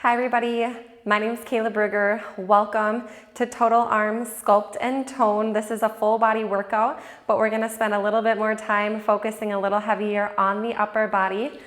Hi everybody, my name is Kayla Brugger. Welcome to Total Arm Sculpt and Tone. This is a full body workout, but we're gonna spend a little bit more time focusing a little heavier on the upper body.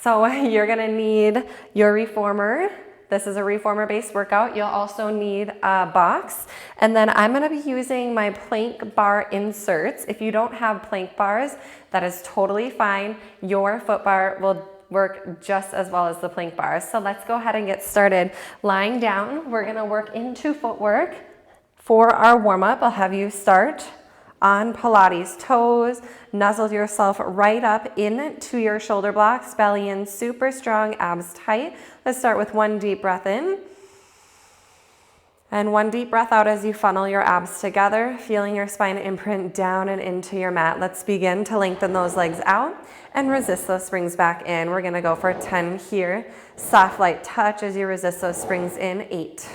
So you're gonna need your reformer. This is a reformer based workout. You'll also need a box. And then I'm gonna be using my plank bar inserts. If you don't have plank bars, that is totally fine. Your foot bar will work just as well as the plank bars. So let's go ahead and get started. Lying down, we're gonna work into footwork. For our warm-up, I'll have you start on Pilates toes, nuzzle yourself right up into your shoulder blocks, belly in super strong, abs tight. Let's start with one deep breath in. And one deep breath out as you funnel your abs together, feeling your spine imprint down and into your mat. Let's begin to lengthen those legs out and resist those springs back in. We're gonna go for 10 here. Soft light touch as you resist those springs in. 8.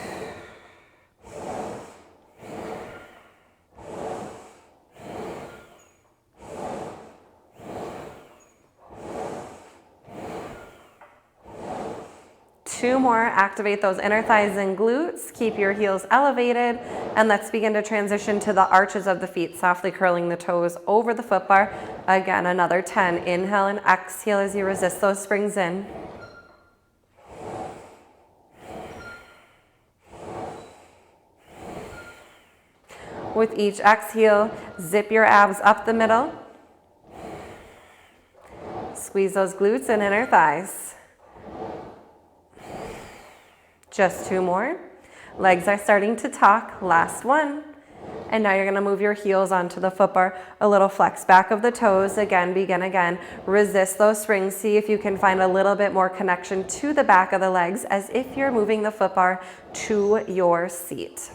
2 more, activate those inner thighs and glutes, keep your heels elevated, and let's begin to transition to the arches of the feet, softly curling the toes over the foot bar. Again, another 10, inhale and exhale as you resist those springs in. With each exhale, zip your abs up the middle. Squeeze those glutes and inner thighs. Just 2 more. Legs are starting to talk. Last one. And now you're gonna move your heels onto the foot bar. A little flex back of the toes. Again, begin again. Resist those springs. See if you can find a little bit more connection to the back of the legs as if you're moving the foot bar to your seat.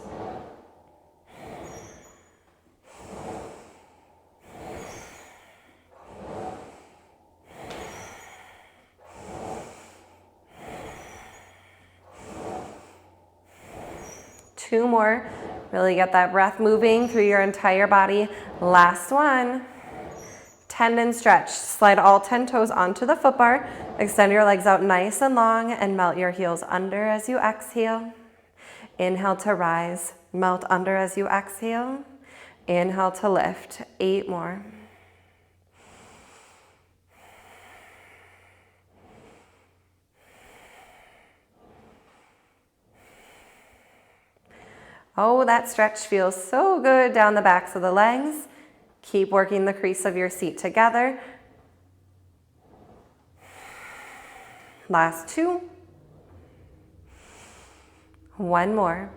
Two more. Really get that breath moving through your entire body. Last one. Tendon stretch. Slide all 10 toes onto the foot bar. Extend your legs out nice and long and melt your heels under as you exhale. Inhale to rise. Melt under as you exhale. Inhale to lift. 8 more. Oh, that stretch feels so good down the backs of the legs. Keep working the crease of your seat together. Last 2. 1 more.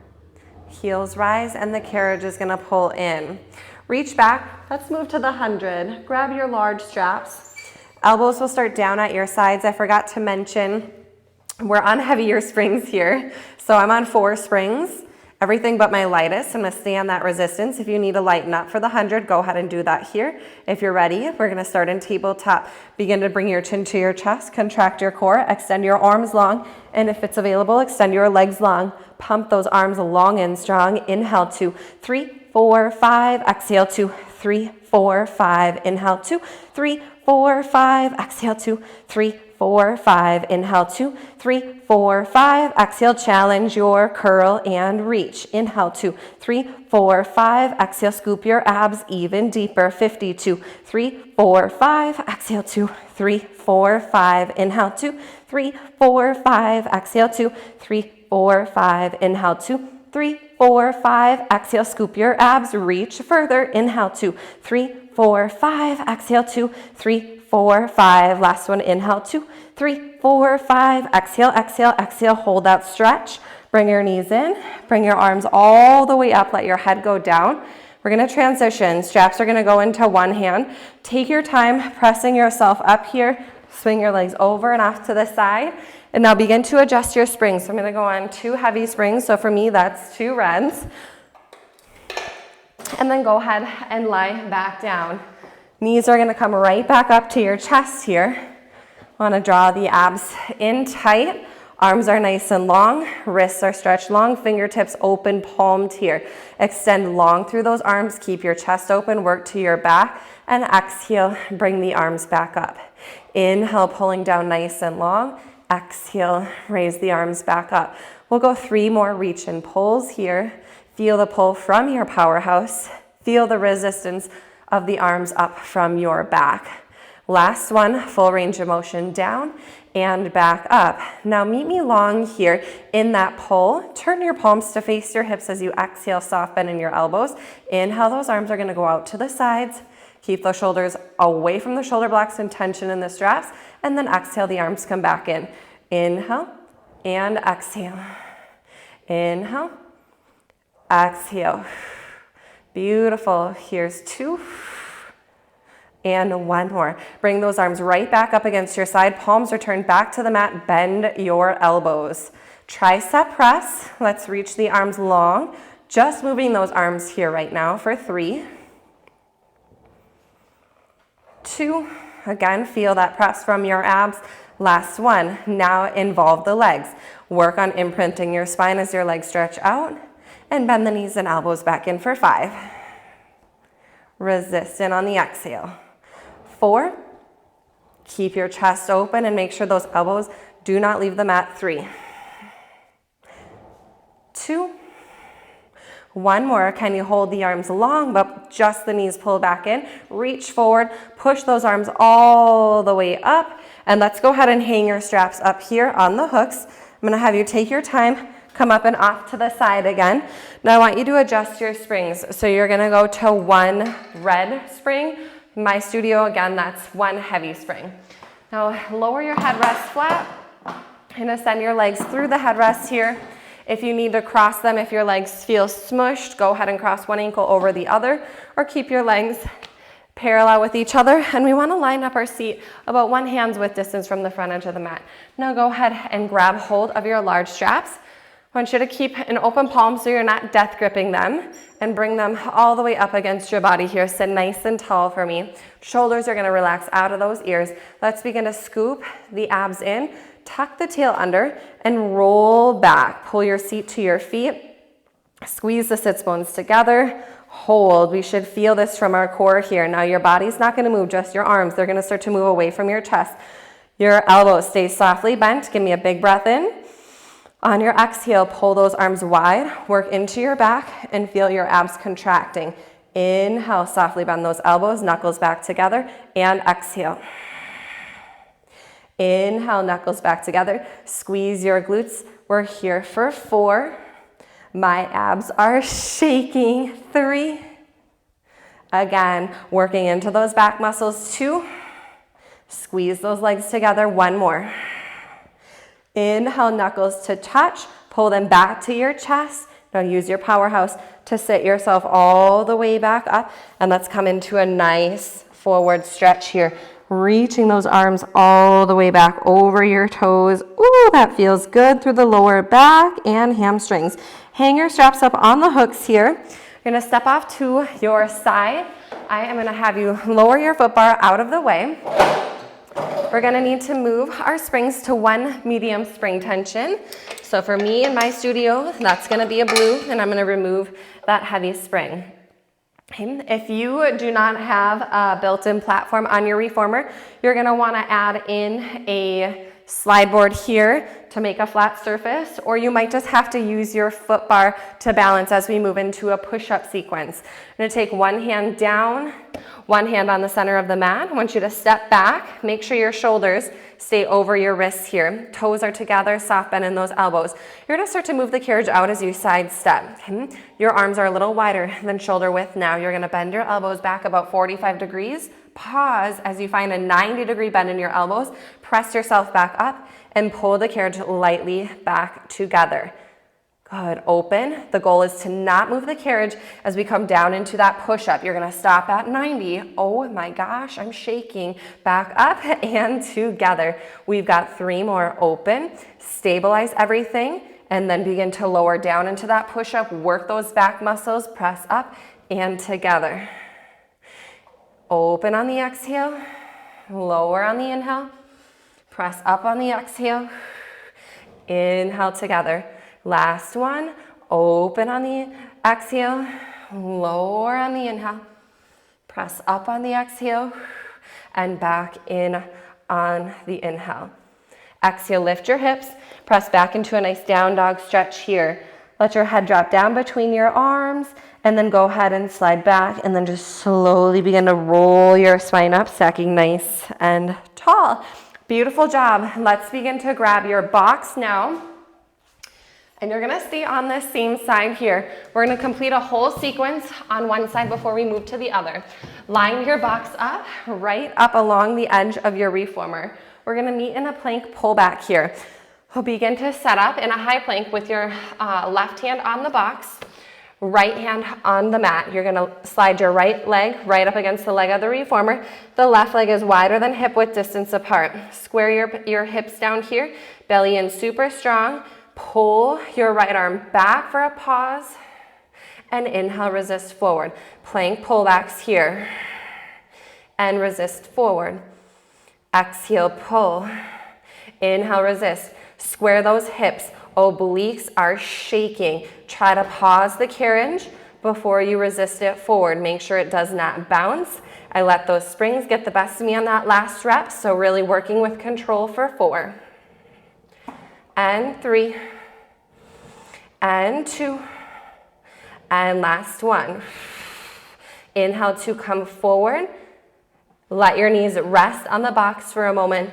Heels rise and the carriage is gonna pull in. Reach back, let's move to the 100. Grab your large straps. Elbows will start down at your sides. I forgot to mention, we're on heavier springs here. So I'm on 4 springs. Everything but my lightest. I'm gonna stay on that resistance. If you need to lighten up for the 100, go ahead and do that here. If you're ready, we're gonna start in tabletop. Begin to bring your chin to your chest, contract your core, extend your arms long, and if it's available, extend your legs long. Pump those arms long and strong. Inhale, 2, 3, 4, 5. Exhale, 2, 3, 4, 5. Inhale, 2, 3, 4, 5. Exhale, 2, 3, 4, 5. Inhale, 2, 3, 4, 5. Exhale, challenge your curl and reach. Inhale, 2, 3, 4, 5. Exhale, scoop your abs even deeper. 52, 3, 4, 5. Exhale, 2, 3, 4, 5. Inhale, 2, 3, 4, 5. Exhale, 2, 3, 4, 5. Inhale, 2, 3, 4, 5. Exhale, scoop your abs, reach further. Inhale, 2, 3, 4, 5. Exhale, 2, 3, 4, 5. Last one. Inhale, 2, 3, 4, 5. Exhale, exhale, exhale. Hold that stretch. Bring your knees in. Bring your arms all the way up. Let your head go down. We're going to transition. Straps are going to go into one hand. Take your time pressing yourself up here. Swing your legs over and off to the side. And now begin to adjust your springs. So I'm going to go on 2 heavy springs. So for me, that's 2 reds. And then go ahead and lie back down. Knees are going to come right back up to your chest here. Want to draw the abs in tight. Arms are nice and long. Wrists are stretched long. Fingertips open, palmed here. Extend long through those arms. Keep your chest open. Work to your back. And exhale, bring the arms back up. Inhale, pulling down nice and long. Exhale, raise the arms back up. We'll go 3 more reach and pulls here. Feel the pull from your powerhouse. Feel the resistance of the arms up from your back. Last one, full range of motion down and back up. Now meet me long here in that pull. Turn your palms to face your hips as you exhale, soft bend in your elbows. Inhale, those arms are gonna go out to the sides. Keep those shoulders away from the shoulder blocks and tension in the straps. And then exhale, the arms come back in. Inhale and exhale. Inhale, exhale. Beautiful. Here's 2. And 1 more. Bring those arms right back up against your side. Palms are turned back to the mat. Bend your elbows. Tricep press. Let's reach the arms long. Just moving those arms here right now for 3. 2. Again, feel that press from your abs. Last one. Now involve the legs. Work on imprinting your spine as your legs stretch out. And bend the knees and elbows back in for 5. Resist in on the exhale. 4. Keep your chest open and make sure those elbows do not leave the mat. 3. 2. 1 more. Can you hold the arms long, but just the knees pull back in? Reach forward, push those arms all the way up, and let's go ahead and hang your straps up here on the hooks. I'm gonna have you take your time, come up and off to the side again. Now I want you to adjust your springs. So you're gonna go to 1 red spring. In my studio, again, that's 1 heavy spring. Now lower your headrest flat and ascend your legs through the headrest here. If you need to cross them, if your legs feel smushed, go ahead and cross 1 ankle over the other, or keep your legs parallel with each other. And we want to line up our seat about 1 hand's width distance from the front edge of the mat. Now go ahead and grab hold of your large straps. I want you to keep an open palm so you're not death gripping them, and bring them all the way up against your body here. Sit nice and tall for me. Shoulders are going to relax out of those ears. Let's begin to scoop the abs in, tuck the tail under, and roll back. Pull your seat to your feet. Squeeze the sits bones together. Hold. We should feel this from our core here. Now your body's not going to move, just your arms. They're going to start to move away from your chest. Your elbows stay softly bent. Give me a big breath in. On your exhale, pull those arms wide, work into your back, and feel your abs contracting. Inhale, softly bend those elbows, knuckles back together, and exhale. Inhale, knuckles back together. Squeeze your glutes. We're here for 4. My abs are shaking. 3. Again, working into those back muscles. 2. Squeeze those legs together. 1 more. Inhale, knuckles to touch. Pull them back to your chest. Now use your powerhouse to sit yourself all the way back up. And let's come into a nice forward stretch here. Reaching those arms all the way back over your toes. Ooh, that feels good through the lower back and hamstrings. Hang your straps up on the hooks here. You're gonna step off to your side. I am gonna have you lower your foot bar out of the way. We're gonna need to move our springs to 1 medium spring tension. So for me in my studio, that's gonna be a blue, and I'm gonna remove that heavy spring. If you do not have a built-in platform on your reformer, you're gonna wanna add in a slide board here to make a flat surface, or you might just have to use your foot bar to balance as we move into a push-up sequence. I'm gonna take 1 hand down, 1 hand on the center of the mat. I want you to step back, make sure your shoulders stay over your wrists here. Toes are together, soft bend in those elbows. You're gonna start to move the carriage out as you side step. Your arms are a little wider than shoulder width now. You're gonna bend your elbows back about 45 degrees. Pause as you find a 90-degree bend in your elbows. Press yourself back up and pull the carriage lightly back together. Good, open. The goal is to not move the carriage as we come down into that push-up. You're gonna stop at 90. Oh my gosh, I'm shaking. Back up and together. We've got 3 more. Open, stabilize everything, and then begin to lower down into that push-up. Work those back muscles, press up and together. Open on the exhale, lower on the inhale, press up on the exhale, inhale together. Last one, open on the exhale, lower on the inhale, press up on the exhale, and back in on the inhale. Exhale, lift your hips, press back into a nice down dog stretch here. Let your head drop down between your arms, and then go ahead and slide back, and then just slowly begin to roll your spine up, stacking nice and tall. Beautiful job. Let's begin to grab your box now. And you're gonna stay on the same side here. We're gonna complete a whole sequence on one side before we move to the other. Line your box up, right up along the edge of your reformer. We're gonna meet in a plank pullback here. We'll begin to set up in a high plank with your left hand on the box, right hand on the mat. You're gonna slide your right leg right up against the leg of the reformer. The left leg is wider than hip width distance apart. Square your hips down here, belly in super strong. Pull your right arm back for a pause, and inhale, resist forward. Plank pullbacks here, and resist forward. Exhale, pull. Inhale, resist. Square those hips. Obliques are shaking. Try to pause the carriage before you resist it forward. Make sure it does not bounce. I let those springs get the best of me on that last rep, so really working with control for 4. And 3, and 2, and last 1. Inhale to come forward. Let your knees rest on the box for a moment.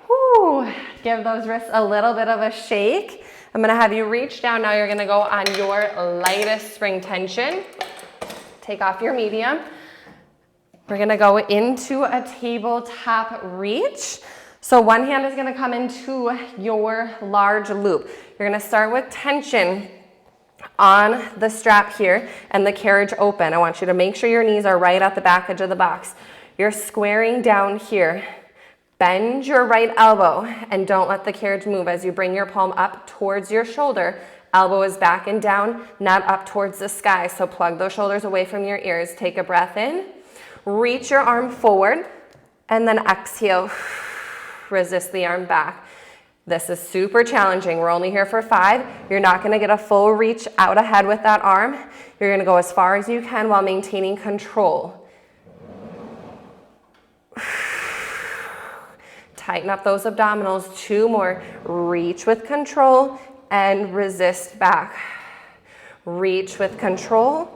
Woo. Give those wrists a little bit of a shake. I'm gonna have you reach down. Now you're gonna go on your lightest spring tension. Take off your medium. We're gonna go into a tabletop reach. So one hand is gonna come into your large loop. You're gonna start with tension on the strap here and the carriage open. I want you to make sure your knees are right at the back edge of the box. You're squaring down here. Bend your right elbow and don't let the carriage move as you bring your palm up towards your shoulder. Elbow is back and down, not up towards the sky. So plug those shoulders away from your ears. Take a breath in. Reach your arm forward and then exhale. Resist the arm back. This is super challenging. We're only here for 5. You're not gonna get a full reach out ahead with that arm. You're gonna go as far as you can while maintaining control. Tighten up those abdominals. 2 more. Reach with control and resist back. Reach with control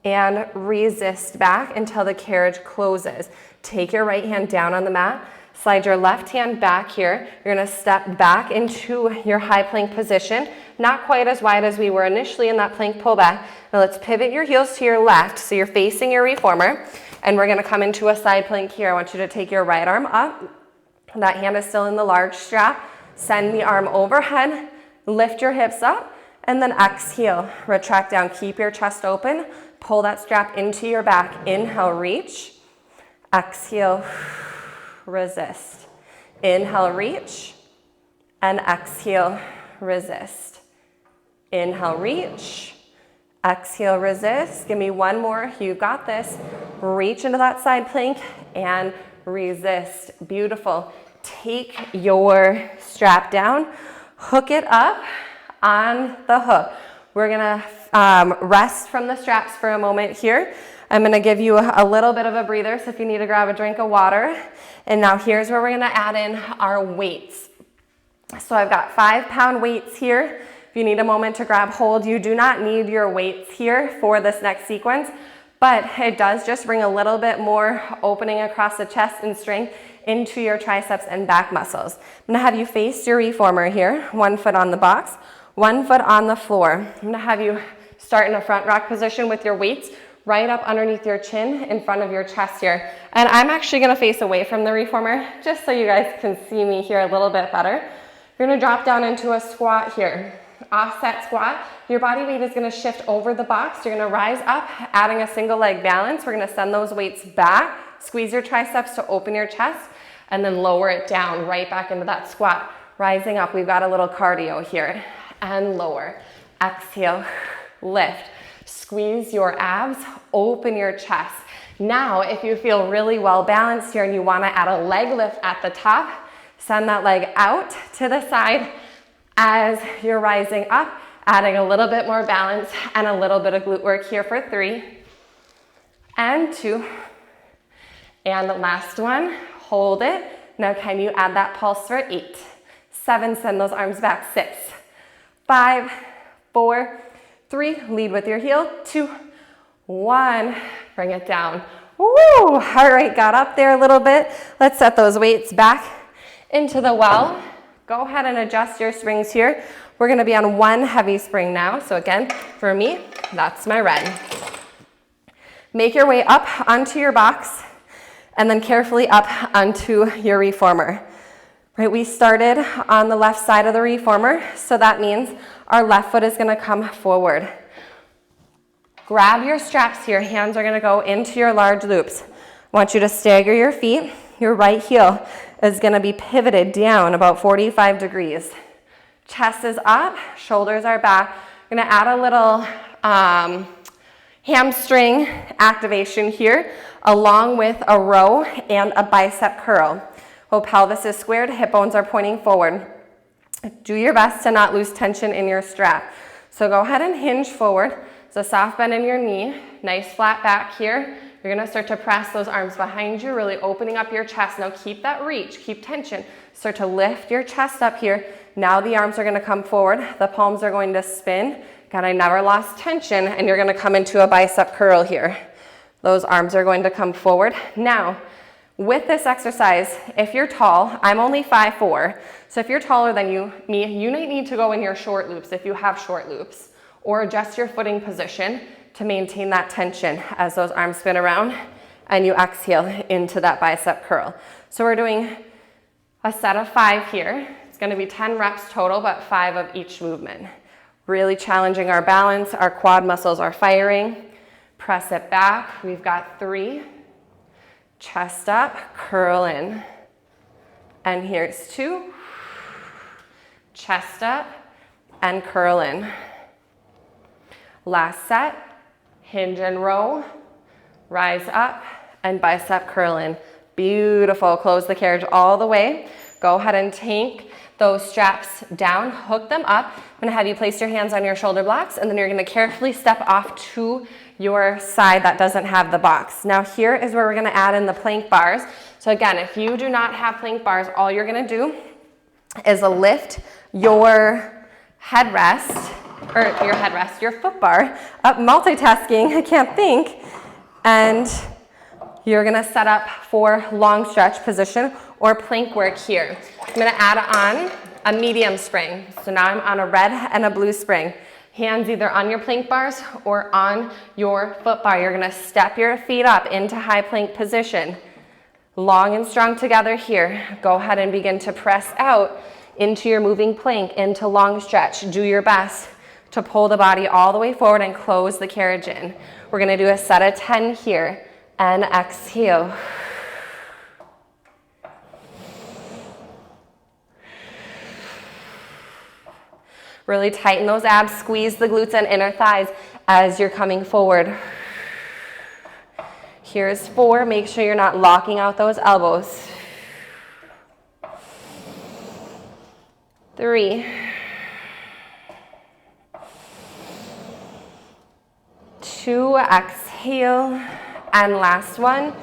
and resist back until the carriage closes. Take your right hand down on the mat. Slide your left hand back here. You're gonna step back into your high plank position. Not quite as wide as we were initially in that plank pullback. Now let's pivot your heels to your left so you're facing your reformer. And we're gonna come into a side plank here. I want you to take your right arm up. That hand is still in the large strap. Send the arm overhead. Lift your hips up. And then exhale. Retract down. Keep your chest open. Pull that strap into your back. Inhale, reach. Exhale. Resist. Inhale, reach, and exhale, resist. Inhale, reach, exhale, resist. Give me 1 more. You've got this. Reach into that side plank and resist. Beautiful. Take your strap down, hook it up on the hook. We're gonna rest from the straps for a moment here. I'm gonna give you a little bit of a breather, so if you need to grab a drink of water. And now here's where we're gonna add in our weights. So I've got 5-pound weights here. If you need a moment to grab hold, you do not need your weights here for this next sequence, but it does just bring a little bit more opening across the chest and strength into your triceps and back muscles. I'm gonna have you face your reformer here, 1 foot on the box, 1 foot on the floor. I'm gonna have you start in a front rock position with your weights right up underneath your chin in front of your chest here. And I'm actually gonna face away from the reformer just so you guys can see me here a little bit better. You're gonna drop down into a squat here. Offset squat. Your body weight is gonna shift over the box. You're gonna rise up, adding a single leg balance. We're gonna send those weights back. Squeeze your triceps to open your chest and then lower it down right back into that squat. Rising up, we've got a little cardio here. And lower. Exhale, lift. Squeeze your abs, open your chest. Now, if you feel really well balanced here and you wanna add a leg lift at the top, send that leg out to the side as you're rising up, adding a little bit more balance and a little bit of glute work here for 3 and 2. And the last one, hold it. Now can you add that pulse for 8, 7, send those arms back, 6, 5, 4, 3, lead with your heel, 2, 1, bring it down. Woo, heart rate got up there a little bit. Let's set those weights back into the well. Go ahead and adjust your springs here. We're gonna be on one heavy spring now. So again, for me, that's my red. Make your way up onto your box and then carefully up onto your reformer. Right, we started on the left side of the reformer, so that means our left foot is gonna come forward. Grab your straps here, hands are gonna go into your large loops. I want you to stagger your feet. Your right heel is gonna be pivoted down about 45 degrees. Chest is up, shoulders are back. We're gonna add a little hamstring activation here, along with a row and a bicep curl. While pelvis is squared, hip bones are pointing forward. Do your best to not lose tension in your strap. So go ahead and hinge forward. So soft bend in your knee, nice flat back here. You're gonna start to press those arms behind you, really opening up your chest. Now keep that reach, keep tension. Start to lift your chest up here. Now the arms are gonna come forward. The palms are going to spin. God, I never lost tension. And you're gonna come into a bicep curl here. Those arms are going to come forward. Now, with this exercise, if you're tall, I'm only 5'4", so if you're taller than me, you might need to go in your short loops if you have short loops, or adjust your footing position to maintain that tension as those arms spin around and you exhale into that bicep curl. So we're doing a set of 5 here. It's gonna be 10 reps total, but 5 of each movement. Really challenging our balance, our quad muscles are firing. Press it back, we've got 3. Chest up, curl in. And here's 2. Chest up and curl in. Last set, hinge and row, rise up and bicep curl in. Beautiful, close the carriage all the way. Go ahead and take those straps down, hook them up. I'm gonna have you place your hands on your shoulder blocks and then you're gonna carefully step off to your side that doesn't have the box. Now here is where we're gonna add in the plank bars. So again, if you do not have plank bars, all you're gonna do is lift your headrest, your foot bar up, multitasking, I can't think, and you're gonna set up for long stretch position or plank work here. I'm gonna add on a medium spring. So now I'm on a red and a blue spring. Hands either on your plank bars or on your foot bar. You're gonna step your feet up into high plank position. Long and strong together here. Go ahead and begin to press out into your moving plank, into long stretch. Do your best to pull the body all the way forward and close the carriage in. We're gonna do a set of 10 here and exhale. Really tighten those abs, squeeze the glutes and inner thighs as you're coming forward. Here's 4, make sure you're not locking out those elbows. 3. 2, exhale, and last one.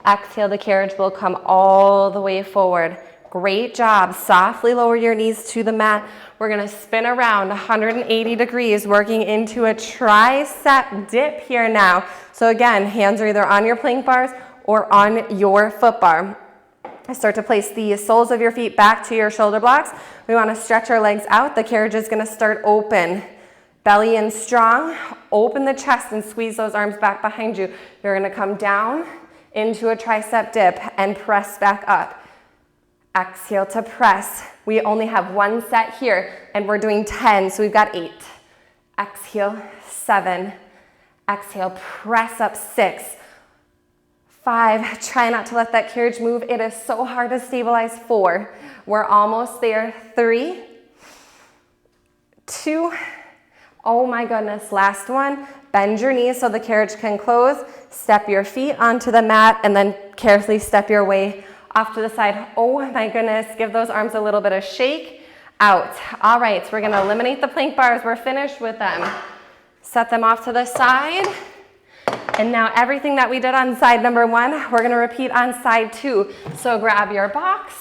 Exhale, the carriage will come all the way forward. Great job. Softly lower your knees to the mat. We're gonna spin around 180 degrees, working into a tricep dip here now. So again, hands are either on your plank bars or on your foot bar. Start to place the soles of your feet back to your shoulder blocks. We wanna stretch our legs out. The carriage is gonna start open. Belly in strong. Open the chest and squeeze those arms back behind you. You're gonna come down into a tricep dip and press back up. Exhale to press. We only have 1 set here and we're doing 10, so we've got 8. Exhale, 7. Exhale, press up, 6. 5, try not to let that carriage move. It is so hard to stabilize. 4, we're almost there. 3, 2, oh my goodness, last one. Bend your knees so the carriage can close. Step your feet onto the mat and then carefully step your way off to the side. Oh my goodness, give those arms a little bit of shake. Out. All right, so we're gonna eliminate the plank bars. We're finished with them. Set them off to the side. And now everything that we did on side number 1, we're gonna repeat on side 2. So grab your box,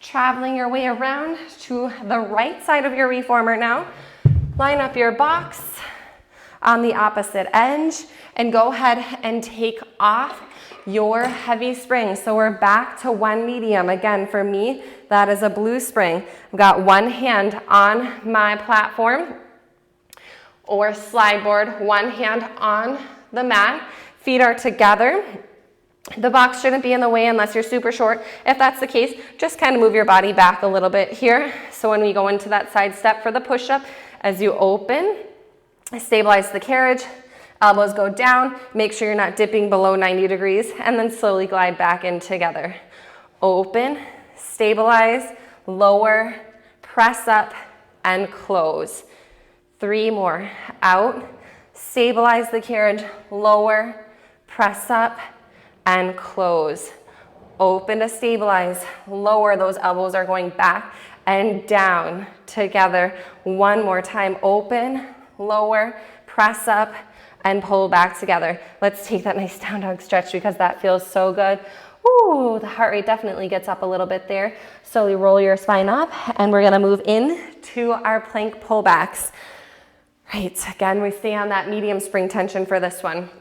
Traveling your way around to the right side of your reformer now. Line up your box on the opposite edge and go ahead and take off your heavy spring. So we're back to one medium. Again, for me, that is a blue spring. I've got one hand on my platform or slide board, one hand on the mat. Feet are together. The box shouldn't be in the way unless you're super short. If that's the case, just kind of move your body back a little bit here. So when we go into that side step for the push-up, as you open, stabilize the carriage, elbows go down, make sure you're not dipping below 90 degrees, and then slowly glide back in together. Open, stabilize, lower, press up, and close. 3 more. Out, stabilize the carriage, lower, press up, and close. Open to stabilize, lower, those elbows are going back and down together. One more time. Open, lower, press up, and pull back together. Let's take that nice down dog stretch because that feels so good. Ooh, the heart rate definitely gets up a little bit there. Slowly roll your spine up, and we're gonna move in to our plank pullbacks. Right, again, we stay on that medium spring tension for this one.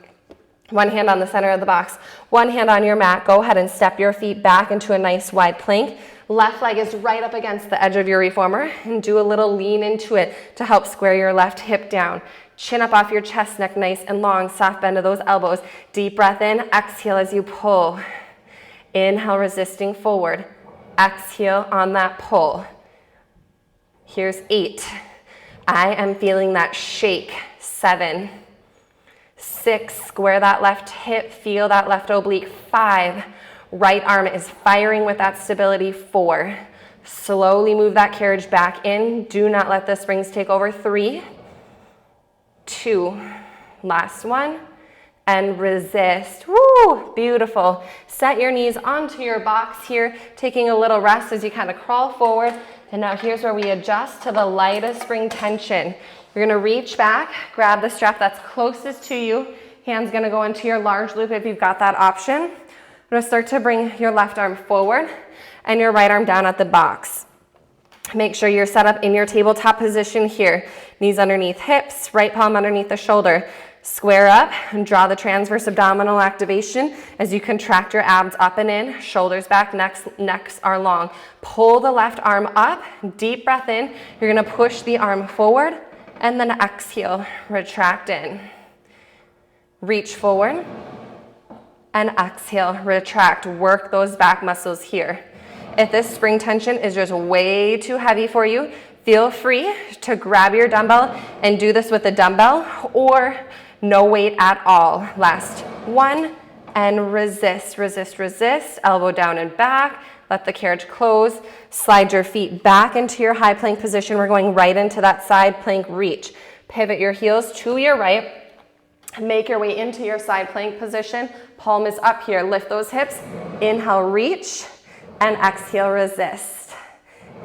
One hand on the center of the box, one hand on your mat. Go ahead and step your feet back into a nice wide plank. Left leg is right up against the edge of your reformer, and do a little lean into it to help square your left hip down. Chin up off your chest, neck nice and long, soft bend of those elbows. Deep breath in, exhale as you pull. Inhale, resisting forward. Exhale on that pull. Here's 8. I am feeling that shake. 7. 6, square that left hip, feel that left oblique. 5, right arm is firing with that stability. 4, slowly move that carriage back in. Do not let the springs take over. 3, 2, last one, and resist. Woo, beautiful. Set your knees onto your box here, taking a little rest as you kind of crawl forward. And now here's where we adjust to the lightest spring tension. You're gonna reach back, grab the strap that's closest to you. Hand's gonna go into your large loop if you've got that option. You're gonna start to bring your left arm forward and your right arm down at the box. Make sure you're set up in your tabletop position here. Knees underneath hips, right palm underneath the shoulder. Square up and draw the transverse abdominal activation as you contract your abs up and in, shoulders back, necks are long. Pull the left arm up, deep breath in. You're gonna push the arm forward and then exhale, retract in. Reach forward and exhale, retract. Work those back muscles here. If this spring tension is just way too heavy for you, feel free to grab your dumbbell and do this with a dumbbell or no weight at all. Last one, and resist, resist, resist. Elbow down and back. Let the carriage close. Slide your feet back into your high plank position. We're going right into that side plank reach. Pivot your heels to your right. Make your way into your side plank position. Palm is up here. Lift those hips. Inhale, reach, and exhale, resist.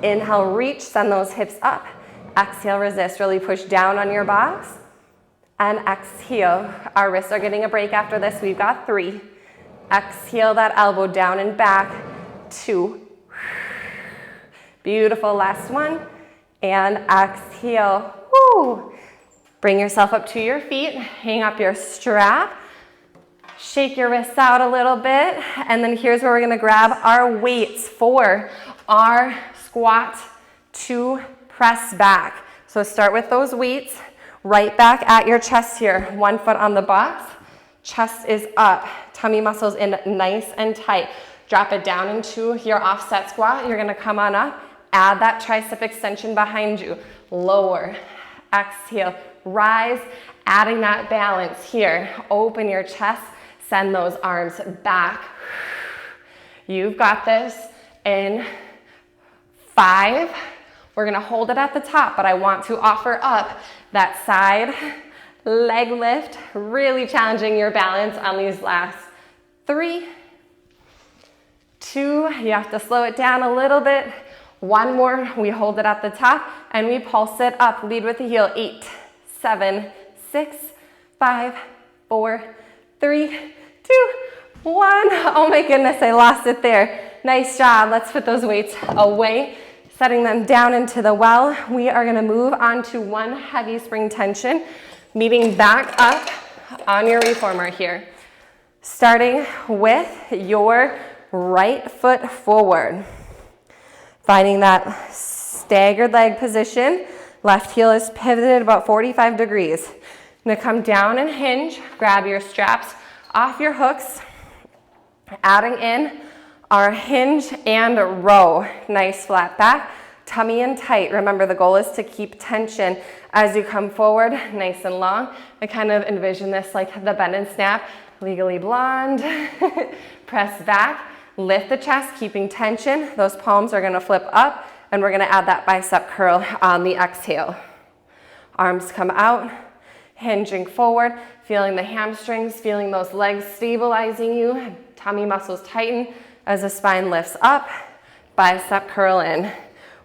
Inhale, reach, send those hips up. Exhale, resist. Really push down on your box. And exhale. Our wrists are getting a break after this. We've got 3. Exhale that elbow down and back. 2. Beautiful. Last one. And exhale. Woo. Bring yourself up to your feet. Hang up your strap. Shake your wrists out a little bit. And then here's where we're going to grab our weights for our squat to press back. So start with those weights. Right back at your chest here. 1 foot on the box. Chest is up. Tummy muscles in nice and tight. Drop it down into your offset squat. You're gonna come on up. Add that tricep extension behind you. Lower. Exhale. Rise. Adding that balance here. Open your chest. Send those arms back. You've got this in 5. We're gonna hold it at the top, but I want to offer up that side leg lift, really challenging your balance on these last 3, 2, you have to slow it down a little bit. 1 more, we hold it at the top and we pulse it up, lead with the heel. 8, 7, 6, 5, 4, 3, 2, 1. Oh my goodness, I lost it there. Nice job. Let's put those weights away, setting them down into the well. We are gonna move on to one heavy spring tension, meeting back up on your reformer here. Starting with your right foot forward. Finding that staggered leg position. Left heel is pivoted about 45 degrees. I'm gonna come down and hinge, grab your straps off your hooks, adding in our hinge and row. Nice flat back, tummy in tight. Remember, the goal is to keep tension as you come forward, nice and long. I kind of envision this like the bend and snap, Legally Blonde. Press back, lift the chest, keeping tension. Those palms are gonna flip up, and we're gonna add that bicep curl on the exhale. Arms come out, hinging forward, feeling the hamstrings, feeling those legs stabilizing you, tummy muscles tighten as the spine lifts up, bicep curl in.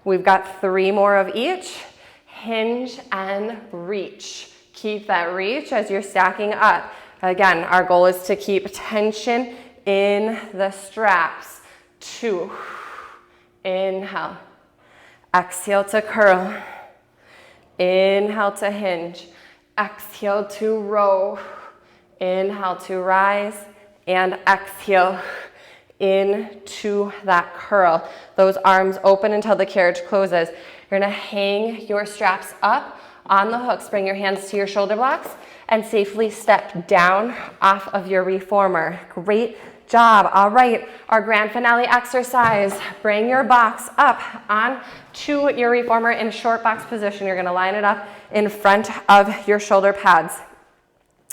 We've got 3 more of each. Hinge and reach. Keep that reach as you're stacking up. Again, our goal is to keep tension in the straps. 2, inhale, exhale to curl, inhale to hinge, exhale to row, inhale to rise, and exhale into that curl. Those arms open until the carriage closes. You're gonna hang your straps up on the hooks, bring your hands to your shoulder blocks, and safely step down off of your reformer. Great job. All right, our grand finale exercise. Bring your box up onto your reformer in short box position. You're gonna line it up in front of your shoulder pads.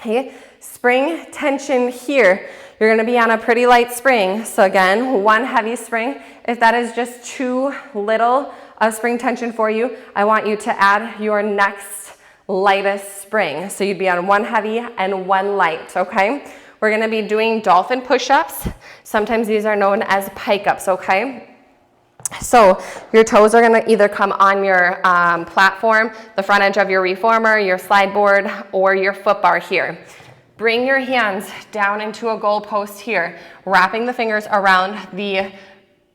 Okay, spring tension here. You're gonna be on a pretty light spring. So again, one heavy spring. If that is just too little of spring tension for you, I want you to add your next lightest spring. So you'd be on one heavy and one light, okay? We're gonna be doing dolphin push-ups. Sometimes these are known as pike-ups, okay? So your toes are gonna either come on your platform, the front edge of your reformer, your slide board, or your foot bar here. Bring your hands down into a goal post here, wrapping the fingers around the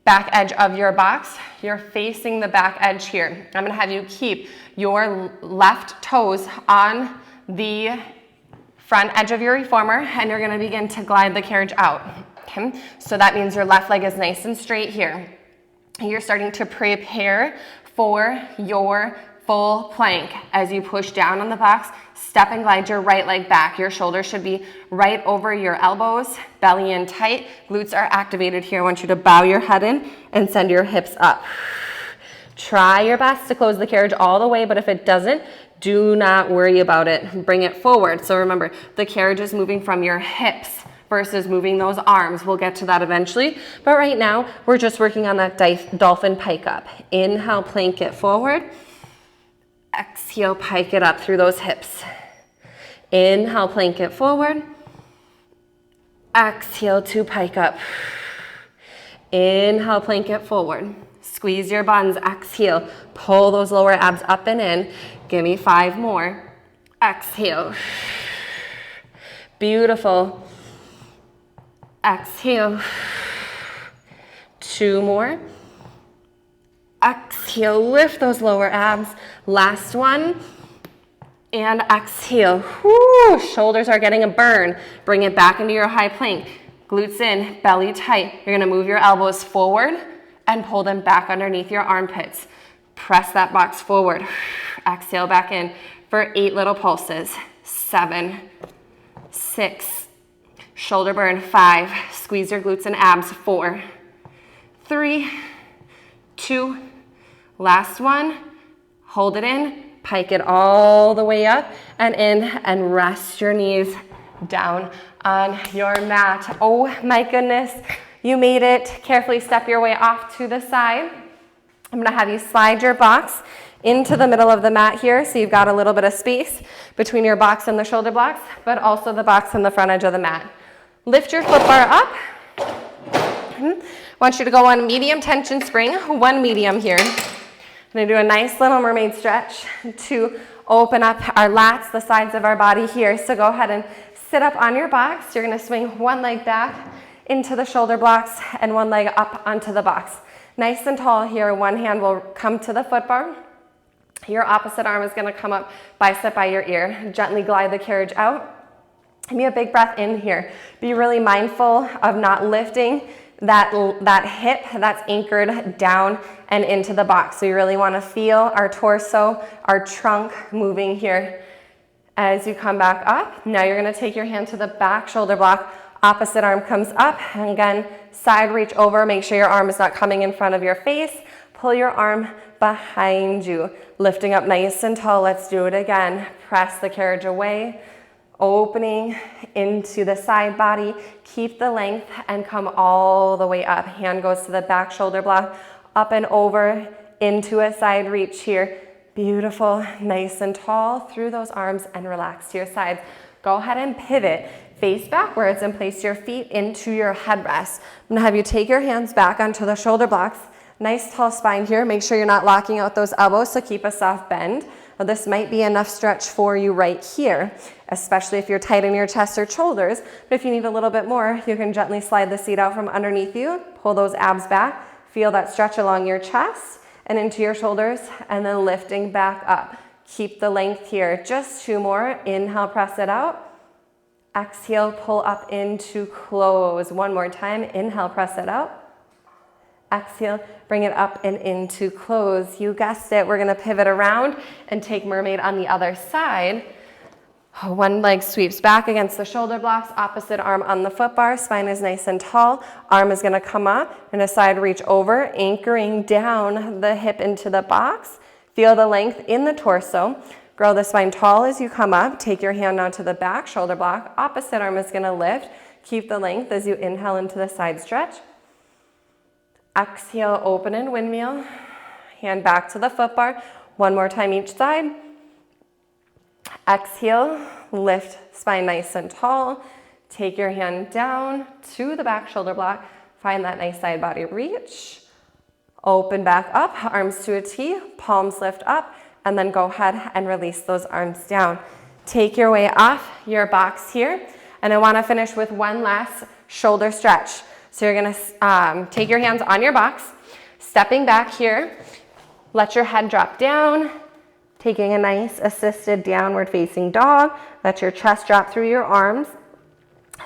back edge of your box. You're facing the back edge here. I'm gonna have you keep your left toes on the front edge of your reformer, and you're gonna begin to glide the carriage out, okay? So that means your left leg is nice and straight here. You're starting to prepare for your full plank. As you push down on the box, step and glide your right leg back. Your shoulders should be right over your elbows, belly in tight, glutes are activated here. I want you to bow your head in and send your hips up. Try your best to close the carriage all the way, but if it doesn't, do not worry about it. Bring it forward. So remember, the carriage is moving from your hips versus moving those arms. We'll get to that eventually. But right now, we're just working on that dolphin pike up. Inhale, plank it forward. Exhale, pike it up through those hips. Inhale, plank it forward. Exhale to pike up. Inhale, plank it forward. Squeeze your buns, exhale. Pull those lower abs up and in. Give me 5 more. Exhale. Beautiful. Exhale. 2 more. Exhale, lift those lower abs. Last one. And exhale. Whoo, shoulders are getting a burn. Bring it back into your high plank. Glutes in, belly tight. You're gonna move your elbows forward and pull them back underneath your armpits. Press that box forward. Exhale back in for 8 little pulses. 7, 6, shoulder burn. 5, squeeze your glutes and abs. 4, 3, 2, last one. Hold it in, pike it all the way up and in, and rest your knees down on your mat. Oh my goodness, you made it. Carefully step your way off to the side. I'm gonna have you slide your box into the middle of the mat here, so you've got a little bit of space between your box and the shoulder blocks, but also the box and the front edge of the mat. Lift your foot bar up. I want you to go on medium tension spring, 1 medium here. I'm gonna do a nice little mermaid stretch to open up our lats, the sides of our body here. So go ahead and sit up on your box. You're gonna swing one leg back into the shoulder blocks and one leg up onto the box. Nice and tall here. One hand will come to the foot bar. Your opposite arm is going to come up, bicep by your ear. Gently glide the carriage out. Give me a big breath in here. Be really mindful of not lifting that hip that's anchored down and into the box. So you really want to feel our torso, our trunk moving here. As you come back up, now you're going to take your hand to the back shoulder block. Opposite arm comes up, and again, side reach over. Make sure your arm is not coming in front of your face. Pull your arm behind you, lifting up nice and tall. Let's do it again. Press the carriage away, opening into the side body. Keep the length and come all the way up. Hand goes to the back shoulder block, up and over into a side reach here. Beautiful, nice and tall through those arms and relax to your sides. Go ahead and pivot, face backwards and place your feet into your headrest. I'm gonna have you take your hands back onto the shoulder blocks. Nice tall spine here. Make sure you're not locking out those elbows, so keep a soft bend. Now, this might be enough stretch for you right here, especially if you're tight in your chest or shoulders. But if you need a little bit more, you can gently slide the seat out from underneath you, pull those abs back, feel that stretch along your chest and into your shoulders, and then lifting back up. Keep the length here. Just 2 more. Inhale, press it out. Exhale, pull up into close. 1 more time. Inhale, press it out. Exhale, bring it up and into close. You guessed it. We're going to pivot around and take mermaid on the other side. One leg sweeps back against the shoulder blocks, opposite arm on the foot bar. Spine is nice and tall. Arm is going to come up and a side reach over, anchoring down the hip into the box. Feel the length in the torso. Grow the spine tall as you come up. Take your hand onto the back shoulder block. Opposite arm is going to lift. Keep the length as you inhale into the side stretch. Exhale, open and windmill. Hand back to the foot bar. 1 more time each side. Exhale, lift spine nice and tall. Take your hand down to the back shoulder block. Find that nice side body reach. Open back up, arms to a T, palms lift up, and then go ahead and release those arms down. Take your way off your box here, and I want to finish with one last shoulder stretch. So you're going to take your hands on your box, stepping back here, let your head drop down, taking a nice assisted downward facing dog. Let your chest drop through your arms.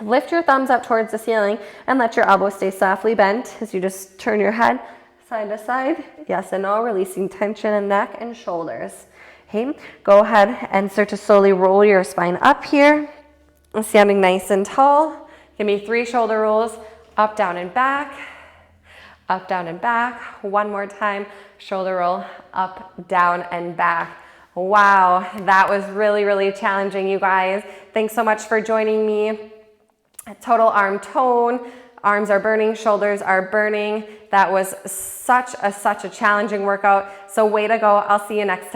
Lift your thumbs up towards the ceiling and let your elbows stay softly bent as you just turn your head side to side. Yes and no, releasing tension in neck and shoulders. Okay, go ahead and start to slowly roll your spine up here. Standing nice and tall. Give me 3 shoulder rolls. Up, down, and back. Up, down, and back. 1 more time. Shoulder roll, up, down, and back. Wow, that was really, really challenging, you guys. Thanks so much for joining me. Total arm tone. Arms are burning, shoulders are burning. That was such a challenging workout. So way to go. I'll see you next time.